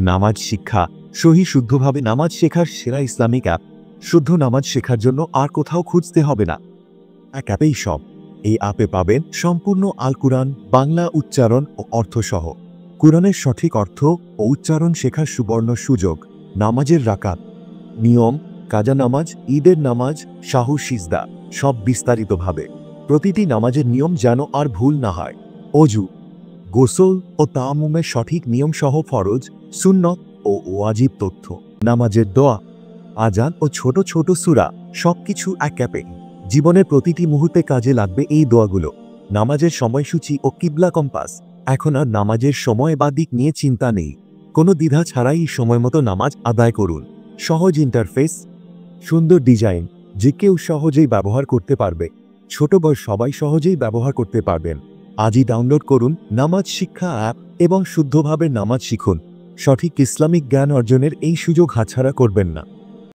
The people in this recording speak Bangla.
নামাজ শিক্ষা শুদ্ধভাবে নামাজ শেখার সেরা ইসলামিক অ্যাপ। শুদ্ধ নামাজ শেখার জন্য আর কোথাও খুঁজতে হবে না, এক অ্যাপেই সব। এই অ্যাপে পাবেন সম্পূর্ণ আল কুরআন বাংলা উচ্চারণ ও অর্থ সহ, কুরআনের সঠিক অর্থ ও উচ্চারণ শেখার সুবর্ণ সুযোগ, নামাজের রাকাত, নিয়ম, কাজা নামাজ, ঈদের নামাজ, সাহু সিজদা, সব বিস্তারিতভাবে। প্রতিটি নামাজের নিয়ম যেন আর ভুল না হয়। অজু, গোসল ও তায়াম্মুমের সঠিক নিয়ম সহ ফরজ, সুন্নত ও ওয়াজিব তথ্য, নামাজের দোয়া, আজান ও ছোট ছোট সূরা, সবকিছু এক অ্যাপে। জীবনের প্রতিটি মুহূর্তে কাজে লাগবে এই দোয়াগুলো। নামাজের সময়সূচি ও কিবলা কম্পাস। এখন আর নামাজের সময় বা দিক নিয়ে চিন্তা নেই। কোনো দ্বিধা ছাড়াই সময়মতো নামাজ আদায় করুন। সহজ ইন্টারফেস, সুন্দর ডিজাইন, যে কেউ সহজেই ব্যবহার করতে পারবে। ছোট বড় সবাই সহজেই ব্যবহার করতে পারবেন। আজই ডাউনলোড করুন নামাজ শিক্ষা অ্যাপ এবং শুদ্ধভাবে নামাজ শিখুন। সঠিক ইসলামিক জ্ঞান অর্জনের এই সুযোগ হাতছাড়া করবেন না।